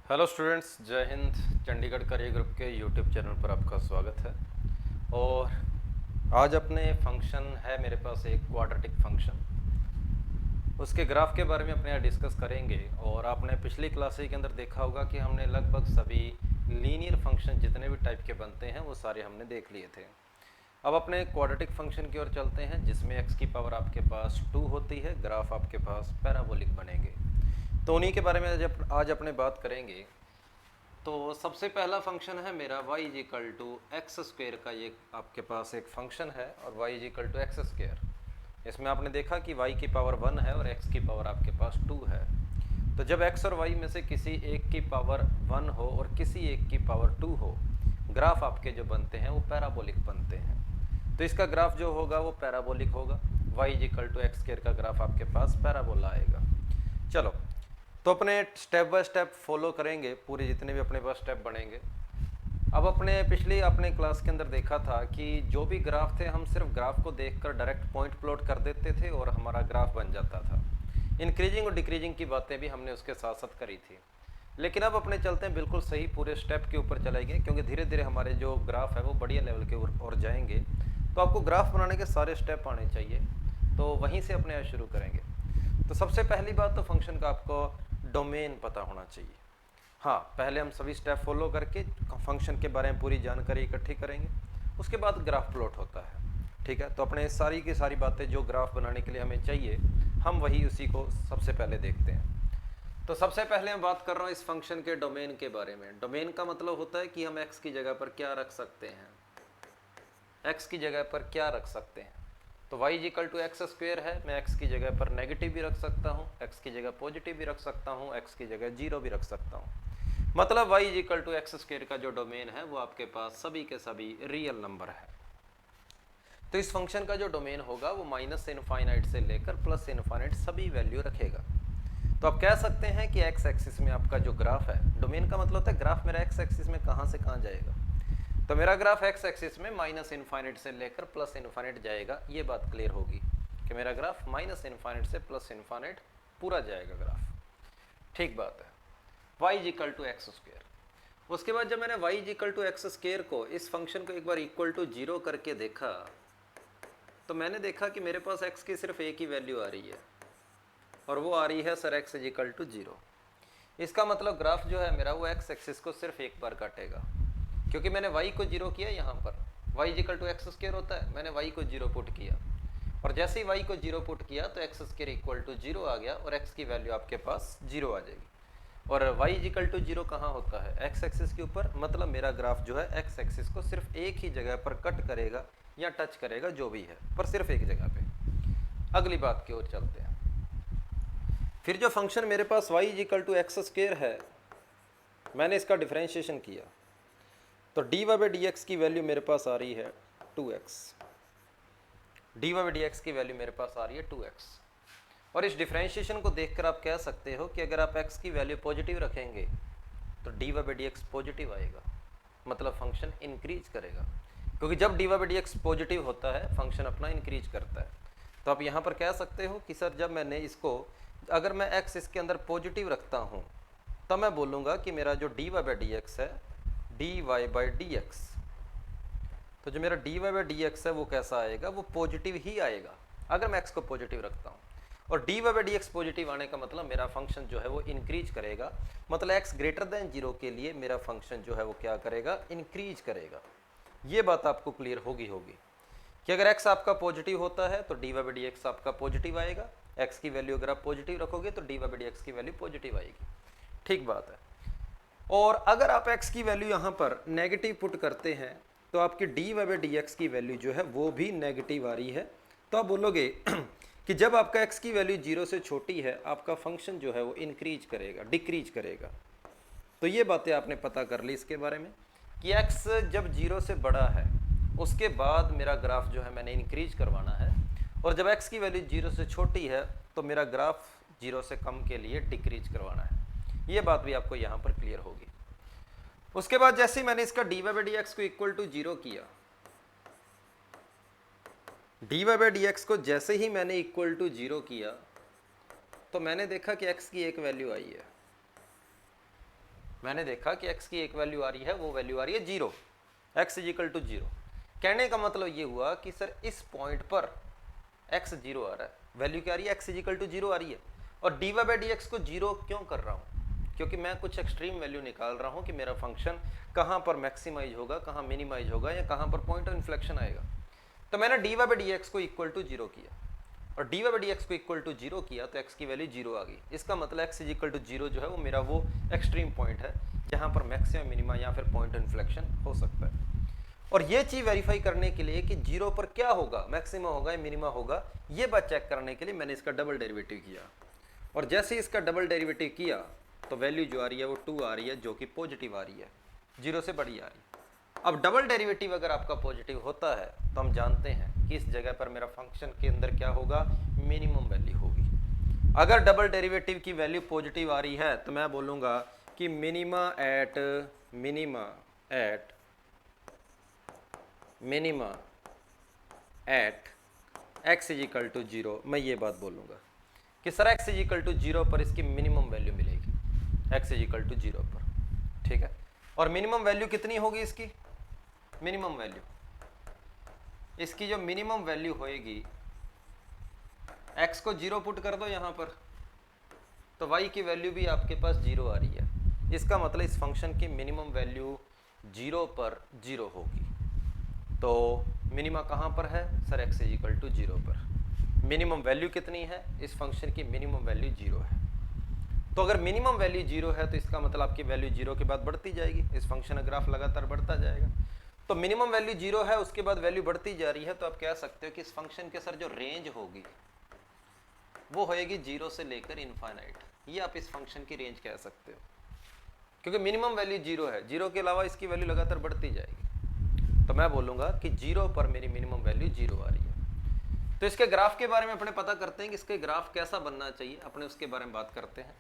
Hello students, जय Hind. Chandigarh career group के YouTube channel पर आपका स्वागत है। और आज अपने फंक्शन है मेरे पास एक क्वाड्रेटिक फंक्शन, उसके ग्राफ के बारे में अपने यहाँ डिस्कस करेंगे। और आपने पिछली क्लासेस के अंदर देखा होगा कि हमने लगभग सभी लीनियर फंक्शन जितने भी टाइप के बनते हैं वो सारे हमने देख लिए थे। अब अपने क्वाड्रेटिक फंक्शन की ओर चलते हैं, जिसमें x की पावर आपके पास 2 होती है, ग्राफ आपके पास पैराबोलिक बनेंगे। तो उन्हीं के बारे में आज अपने बात करेंगे। तो सबसे पहला फंक्शन है मेरा y is equal to x square का, ये आपके पास एक फंक्शन है और y is equal to x square. इसमें आपने देखा कि y की पावर 1 है और x की पावर आपके पास 2 है। तो जब x और y में से किसी एक की पावर 1 हो और किसी एक की पावर 2 हो, ग्राफ आपके जो बनते हैं वो पैराबोलिक बनते हैं। तो इसका ग्राफ जो होगा वो पैराबोलिक होगा। y is equal to x square का ग्राफ आपके पास पैराबोला आएगा। चलो, तो अपने स्टेप बाय स्टेप फॉलो करेंगे, पूरे जितने भी अपने पास स्टेप बनेंगे। अब अपने क्लास के अंदर देखा था कि जो भी ग्राफ थे, हम सिर्फ ग्राफ को देखकर डायरेक्ट पॉइंट प्लॉट कर देते थे और हमारा ग्राफ बन जाता था। इंक्रीजिंग और डिक्रीजिंग की बातें भी हमने उसके साथ साथ करी थी। लेकिन अब अपने चलते हैं बिल्कुल सही पूरे स्टेप के ऊपर चलेंगे, क्योंकि धीरे धीरे हमारे जो ग्राफ है वो बढ़िया लेवल के और जाएंगे। तो आपको ग्राफ बनाने के सारे स्टेप आने चाहिए, तो वहीं से अपने आज शुरू करेंगे। तो सबसे पहली बात तो फंक्शन का आपको डोमेन पता होना चाहिए। हाँ, पहले हम सभी स्टेप फॉलो करके फंक्शन के बारे में पूरी जानकारी इकट्ठी करेंगे, उसके बाद ग्राफ प्लॉट होता है। ठीक है, तो अपने सारी की सारी बातें जो ग्राफ बनाने के लिए हमें चाहिए, हम वही उसी को सबसे पहले देखते हैं। तो सबसे पहले मैं बात कर रहा हूँ इस फंक्शन के डोमेन के बारे में। डोमेन का मतलब होता है कि हम x की जगह पर क्या रख सकते हैं, x की जगह पर क्या रख सकते हैं। तो y is equal to x square है, मैं x की जगह पर नेगेटिव भी रख सकता हूँ, x की जगह पॉजिटिव भी रख सकता हूँ, x की जगह जीरो भी रख सकता हूँ। मतलब y is equal to x square का जो डोमेन है वो आपके पास सभी के सभी रियल नंबर है। तो इस फंक्शन का जो डोमेन होगा वो माइनस इनफाइनाइट से लेकर प्लस इनफाइनाइट सभी वैल्यू रखेगा। तो आप कह सकते हैं कि एक्स एक्सिस में आपका जो ग्राफ है, डोमेन का मतलब होता है ग्राफ मेरा एक्स एक्सिस में कहाँ से कहाँ जाएगा। तो मेरा ग्राफ एक्स एक्सिस में माइनस इनफाइनाइट से लेकर प्लस इनफाइनाइट जाएगा। ये बात क्लियर होगी कि मेरा ग्राफ माइनस इनफाइनाइट से प्लस इनफाइनाइट पूरा जाएगा ग्राफ। ठीक बात है। y is equal to x square. उसके बाद जब मैंने y is equal to x square को, इस फंक्शन को एक बार इक्वल टू जीरो करके देखा, तो मैंने देखा कि मेरे पास x की सिर्फ एक ही वैल्यू आ रही है और वो आ रही है sir x is equal to zero. इसका मतलब ग्राफ जो है मेरा वो x एक्सिस को सिर्फ एक बार काटेगा, क्योंकि मैंने y को जीरो किया। यहाँ पर y is equal to x square होता है, मैंने y को जीरो पुट किया और जैसे ही y को जीरो पुट किया तो x square equal to zero आ गया और x की वैल्यू आपके पास जीरो आ जाएगी। और y is equal to zero कहाँ होता है, x एक्सिस के ऊपर। मतलब मेरा ग्राफ जो है x एक्सिस को सिर्फ एक ही जगह पर कट करेगा या टच करेगा, जो भी है, पर सिर्फ एक जगह पे। अगली बात की ओर चलते हैं। फिर जो फंक्शन मेरे पास y is equal to x square है, मैंने इसका डिफरेंशिएशन किया तो dy बाई डी एक्स की वैल्यू मेरे पास आ रही है 2x। dy by d x की वैल्यू मेरे पास आ रही है 2x। और इस डिफरेंशिएशन को देखकर आप कह सकते हो कि अगर आप x की वैल्यू पॉजिटिव रखेंगे तो dy by d x positive आएगा, मतलब फंक्शन इंक्रीज करेगा। क्योंकि जब dy by d x positive होता है, फंक्शन अपना इंक्रीज करता है। तो आप यहाँ पर कह सकते हो कि सर जब मैंने इसको, अगर मैं x इसके अंदर पॉजिटिव रखता हूँ, तब मैं बोलूँगा कि मेरा जो dy बाई डी एक्स है, dy बाई डी एक्स, तो जो मेरा dy बाई डी एक्स है वो कैसा आएगा, वो पॉजिटिव ही आएगा अगर मैं x को पॉजिटिव रखता हूँ। और dy by d x positive आने का मतलब मेरा फंक्शन जो है वो इंक्रीज करेगा। मतलब x ग्रेटर देन जीरो के लिए मेरा फंक्शन जो है वो क्या करेगा, इंक्रीज करेगा। ये बात आपको क्लियर होगी कि अगर x आपका पॉजिटिव होता है तो dy बाई डी एक्स आपका पॉजिटिव आएगा। x की वैल्यू अगर आप पॉजिटिव रखोगे तो dy बाई डी एक्स की वैल्यू पॉजिटिव आएगी। ठीक बात है। और अगर आप x की वैल्यू यहाँ पर नेगेटिव पुट करते हैं तो आपकी dy बाई डी एक्स की वैल्यू जो है वो भी नेगेटिव आ रही है। तो आप बोलोगे कि जब आपका x की वैल्यू जीरो से छोटी है, आपका फंक्शन जो है वो इंक्रीज करेगा, डिक्रीज करेगा। तो ये बातें आपने पता कर ली इसके बारे में कि x जब जीरो से बड़ा है उसके बाद मेरा ग्राफ जो है मैंने इंक्रीज करवाना है, और जब x की वैल्यू जीरो से छोटी है तो मेरा ग्राफ जीरो से कम के लिए डिक्रीज करवाना है। ये बात भी आपको यहाँ पर क्लियर होगी। उसके बाद जैसे ही मैंने इसका dy बाई डी एक्स को इक्वल टू जीरो किया, dy बाई डी एक्स को जैसे ही मैंने इक्वल टू जीरो किया तो मैंने देखा कि x की एक वैल्यू आई है। मैंने देखा कि x की एक वैल्यू आ रही है, वो वैल्यू आ रही है 0, x इज इक्वल टू 0। कहने का मतलब ये हुआ कि सर इस पॉइंट पर x 0 आ रहा है, वैल्यू क्या आ रही है, x इज इक्वल टू 0 आ रही है। और dy बाई dx को 0 क्यों कर रहा हूँ, क्योंकि मैं कुछ एक्सट्रीम वैल्यू निकाल रहा हूँ कि मेरा फंक्शन कहाँ पर मैक्सिमाइज होगा, कहाँ मिनिमाइज होगा, या कहाँ पर पॉइंट ऑफ इन्फ्लेक्शन आएगा। तो मैंने dy बाई dx को इक्वल टू 0 किया, और dy बाई dx को इक्वल टू 0 किया तो x की वैल्यू 0 आ गई। इसका मतलब x इज इक्वल टू 0 जो है वो मेरा वो एक्सट्रीम पॉइंट है जहाँ पर मैक्सिमम, मिनिमा या फिर पॉइंट ऑफ इन्फ्लेक्शन हो सकता है। और ये चीज़ वेरीफाई करने के लिए कि 0 पर क्या होगा, मैक्सिमा होगा या मिनिमा होगा, ये बात चेक करने के लिए मैंने इसका डबल डेरिवेटिव किया। और जैसे इसका डबल डेरिवेटिव किया तो वैल्यू जो आ रही है वो 2 आ रही है, जो कि पॉजिटिव आ रही है, 0 से बड़ी आ रही है। अब डबल डेरिवेटिव अगर आपका पॉजिटिव होता है तो हम जानते हैं कि इस जगह पर मेरा फंक्शन के अंदर क्या होगा, मिनिमम वैल्यू होगी। अगर डबल डेरिवेटिव की वैल्यू पॉजिटिव आ रही है तो मैं बोलूँगा कि minima at x is equal to 0, मैं ये बात बोलूँगा कि sir x is equal to 0 पर इसकी मिनिमम वैल्यू मिलेगी, x इज इक्वल टू 0 पर, ठीक है। और मिनिमम वैल्यू कितनी होगी इसकी, मिनिमम वैल्यू, इसकी जो मिनिमम वैल्यू होएगी, x को 0 पुट कर दो यहाँ पर, तो y की वैल्यू भी आपके पास 0 आ रही है। इसका मतलब इस फंक्शन की मिनिमम वैल्यू 0 पर 0 होगी। तो मिनिमा कहाँ पर है sir, x is equal to 0 पर। मिनिमम वैल्यू कितनी है, इस फंक्शन की मिनिमम वैल्यू 0 है। तो अगर मिनिमम वैल्यू 0 है तो इसका मतलब आपकी वैल्यू 0 के बाद बढ़ती जाएगी, इस फंक्शन का ग्राफ लगातार बढ़ता जाएगा। तो मिनिमम वैल्यू 0 है, उसके बाद वैल्यू बढ़ती जा रही है, तो आप कह सकते हो कि इस फंक्शन के सर जो रेंज होगी वो होएगी 0 से लेकर इनफाइनाइट। ये आप इस फंक्शन की रेंज कह सकते हो, क्योंकि मिनिमम वैल्यू 0 है, 0 के अलावा इसकी वैल्यू लगातार बढ़ती जाएगी। तो मैं बोलूँगा कि 0 पर मेरी मिनिमम वैल्यू 0 आ रही है। तो इसके ग्राफ के बारे में अपने पता करते हैं कि इसके ग्राफ कैसा बनना चाहिए, अपने उसके बारे में बात करते हैं।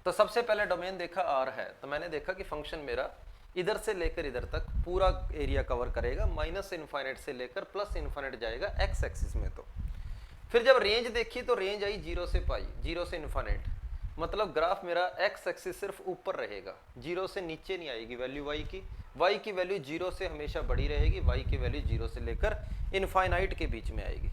तो सबसे पहले डोमेन देखा R है, तो मैंने देखा कि फंक्शन मेरा इधर से लेकर इधर तक पूरा एरिया कवर करेगा, माइनस इनफाइनाइट से लेकर प्लस इनफाइनाइट जाएगा एक्स एक्सिस में। तो फिर जब रेंज देखी तो रेंज आई 0 से पाई, 0 से इनफाइनाइट, मतलब ग्राफ मेरा एक्स एक्सिस सिर्फ ऊपर रहेगा, 0 से नीचे नहीं आएगी वैल्यू y की वैल्यू 0 से हमेशा बड़ी रहेगी, y की वैल्यू 0 से लेकर इनफाइनाइट के बीच में आएगी।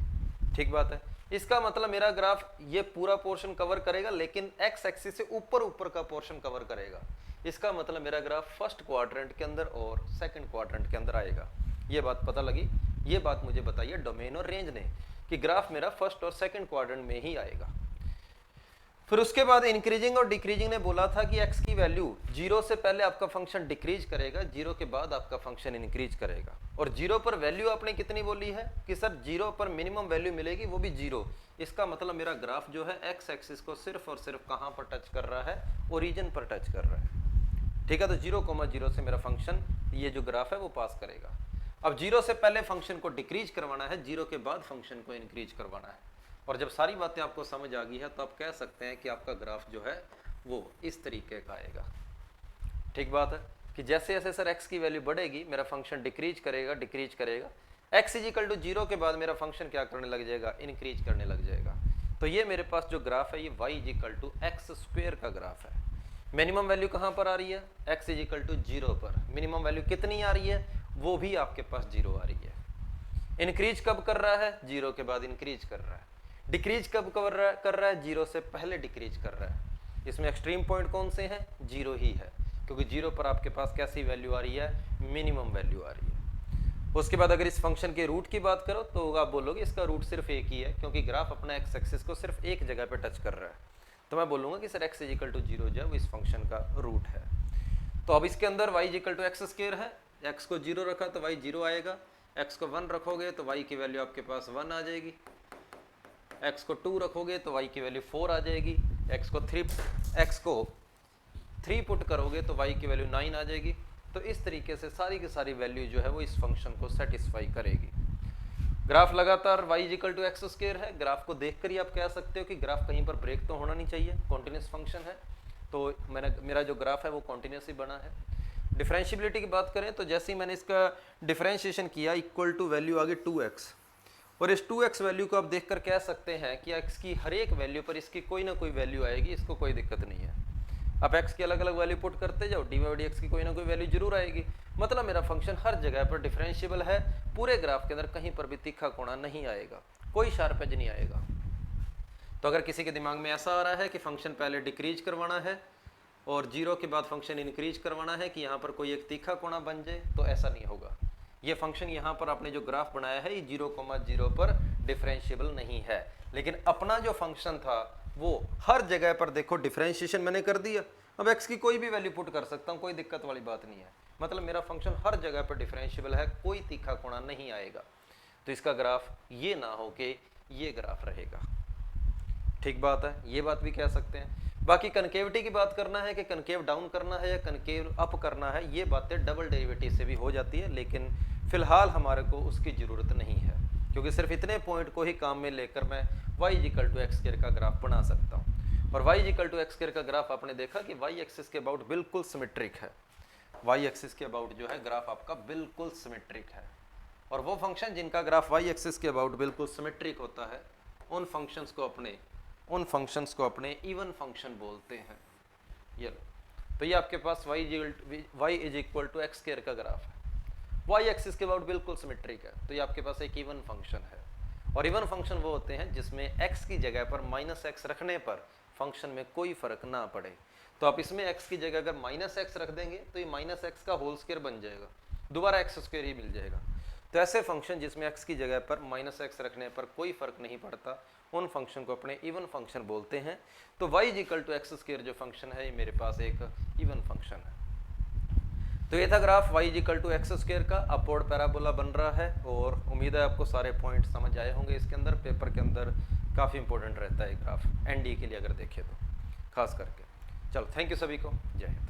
ठीक बात है। इसका मतलब मेरा ग्राफ ये पूरा पोर्शन कवर करेगा, लेकिन एक्स एक्सिस से ऊपर का पोर्शन कवर करेगा। इसका मतलब मेरा ग्राफ फर्स्ट क्वाड्रेंट के अंदर और सेकंड क्वाड्रेंट के अंदर आएगा। ये बात पता लगी, ये बात मुझे बताइए डोमेन और रेंज ने कि ग्राफ मेरा फर्स्ट और सेकंड क्वाड्रेंट में ही आएगा। फिर उसके बाद इंक्रीजिंग और डिक्रीजिंग ने बोला था कि x की वैल्यू 0 से पहले आपका फंक्शन डिक्रीज करेगा, 0 के बाद आपका फंक्शन इंक्रीज करेगा। और 0 पर वैल्यू आपने कितनी बोली है कि सर 0 पर मिनिमम वैल्यू मिलेगी, वो भी 0। इसका मतलब मेरा ग्राफ जो है x एक्सिस को सिर्फ और सिर्फ कहाँ पर टच कर रहा है, ओरिजिन पर टच कर रहा है। ठीक है, तो 0,0 से मेरा फंक्शन ये जो ग्राफ है वो पास करेगा। अब 0 से पहले फंक्शन को डिक्रीज करवाना है, 0 के बाद फंक्शन को इंक्रीज करवाना है। और जब सारी बातें आपको समझ आ गई है तो आप कह सकते हैं कि आपका ग्राफ जो है वो इस तरीके का आएगा। ठीक बात है कि जैसे जैसे सर x की वैल्यू बढ़ेगी मेरा फंक्शन डिक्रीज करेगा, x इज इक्वल टू 0 के बाद मेरा फंक्शन क्या करने लग जाएगा, इंक्रीज करने लग जाएगा। तो ये मेरे पास जो ग्राफ है ये y is equal to x square का ग्राफ है। मिनिमम वैल्यू कहाँ पर आ रही है, x इज इक्वल टू 0 पर। मिनिमम वैल्यू कितनी आ रही है, वो भी आपके पास 0 आ रही है। इंक्रीज कब कर रहा है, 0 के बाद इंक्रीज कर रहा है। डिक्रीज कब कर रहा है, 0 से पहले डिक्रीज कर रहा है। इसमें एक्सट्रीम पॉइंट कौन से हैं, 0 ही है, क्योंकि 0 पर आपके पास कैसी वैल्यू आ रही है, मिनिमम वैल्यू आ रही है। उसके बाद अगर इस फंक्शन के रूट की बात करो तो आप बोलोगे इसका रूट सिर्फ एक ही है, क्योंकि ग्राफ अपना एक्स एक्सिस को सिर्फ एक जगह पे टच कर रहा है। तो मैं बोलूँगा कि sir x is equal to 0 जो है इस फंक्शन का रूट है। तो अब इसके अंदर y is equal to x square है, x को 0 रखा तो y 0 आएगा, x को 1 रखोगे तो y की वैल्यू आपके पास 1 आ जाएगी, x को 2 रखोगे तो y की वैल्यू 4 आ जाएगी, x को 3 पुट करोगे तो y की वैल्यू 9 आ जाएगी। तो इस तरीके से सारी की सारी वैल्यू जो है वो इस फंक्शन को सेटिस्फाई करेगी। ग्राफ लगातार y is equal to x square है, ग्राफ को देखकर ही आप कह सकते हो कि ग्राफ कहीं पर ब्रेक तो होना नहीं चाहिए, कॉन्टिन्यूस फंक्शन है। तो मेरा जो ग्राफ है वो कॉन्टिन्यूस ही बना है। डिफरेंशिएबिलिटी की बात करें तो जैसे ही मैंने इसका डिफरेंशिएशन किया इक्वल टू वैल्यू आ गई 2x, और इस 2x वैल्यू को आप देखकर कह सकते हैं कि x की हर एक वैल्यू पर इसकी कोई ना कोई वैल्यू आएगी, इसको कोई दिक्कत नहीं है। आप x की अलग अलग वैल्यू पुट करते जाओ, dy बाई dx की कोई ना कोई वैल्यू जरूर आएगी। मतलब मेरा फंक्शन हर जगह पर डिफरेंशियबल है, पूरे ग्राफ के अंदर कहीं पर भी तीखा कोना नहीं आएगा, कोई शार्प एज नहीं आएगा। तो अगर किसी के दिमाग में ऐसा आ रहा है कि फंक्शन पहले डिक्रीज करवाना है और 0 के बाद फंक्शन इंक्रीज करवाना है कि यहाँ पर कोई एक तीखा कोना बन जाए, तो ऐसा नहीं होगा। ये फंक्शन यहाँ पर आपने जो ग्राफ बनाया है ये 0,0 पर डिफरेंशियबल नहीं है, लेकिन अपना जो फंक्शन था वो हर जगह पर देखो डिफरेंशिएशन मैंने कर दिया। अब x की कोई भी वैल्यू पुट कर सकता हूँ, कोई दिक्कत वाली बात नहीं है। मतलब मेरा फंक्शन हर जगह पर डिफरेंशियबल है, कोई तीखा कोना नहीं आएगा। तो इसका ग्राफ ये ना हो कि ये ग्राफ रहेगा। ठीक बात है, ये बात भी कह सकते हैं। बाकी कनकेविटी की बात करना है कि कनकेव डाउन करना है या कनकेव अप करना है, ये बातें डबल डेरिवेटिव से भी हो जाती है, लेकिन फिलहाल हमारे को उसकी जरूरत नहीं है, क्योंकि सिर्फ इतने पॉइंट को ही काम में लेकर मैं y equal to x square का ग्राफ बना सकता हूँ। और y equal to x square का ग्राफ आपने देखा कि y एक्सिस के अबाउट बिल्कुल सिमेट्रिक है। y एक्सिस के अबाउट जो है ग्राफ आपका बिल्कुल सिमेट्रिक है। और वो फंक्शन जिनका ग्राफ y एक्सिस के अबाउट बिल्कुल सिमेट्रिक होता है, उन फंक्शंस को अपने इवन फंक्शन बोलते हैं। ये लो, तो ये आपके पास y is equal to x square का ग्राफ है, y एक्सिस के अबाउट बिल्कुल सिमेट्रिक है, तो ये आपके पास एक इवन फंक्शन है। और इवन फंक्शन वो होते हैं जिसमें x की जगह पर -x रखने पर फंक्शन में कोई फर्क ना पड़े। तो आप इसमें x की जगह अगर -x रख देंगे तो ये -x का होल स्क्वायर बन जाएगा, दोबारा x स्क्वायर ही मिल जाएगा। तो ऐसे फंक्शन जिसमें x की जगह पर -x रखने पर कोई फर्क नहीं पड़ता, उन फंक्शन को अपने इवन फंक्शन बोलते हैं। तो y equal to x square जो फंक्शन है ये मेरे पास एक इवन फंक्शन है। तो ये था graph y equal to x square का, अपवर्ड पैराबोला बन रहा है। और उम्मीद है आपको सारे पॉइंट समझ आए होंगे। इसके अंदर पेपर के अंदर काफ़ी इंपॉर्टेंट रहता है ग्राफ, एनडी के लिए अगर देखें तो खास करके। चलो, थैंक यू सभी को, जय हिंद।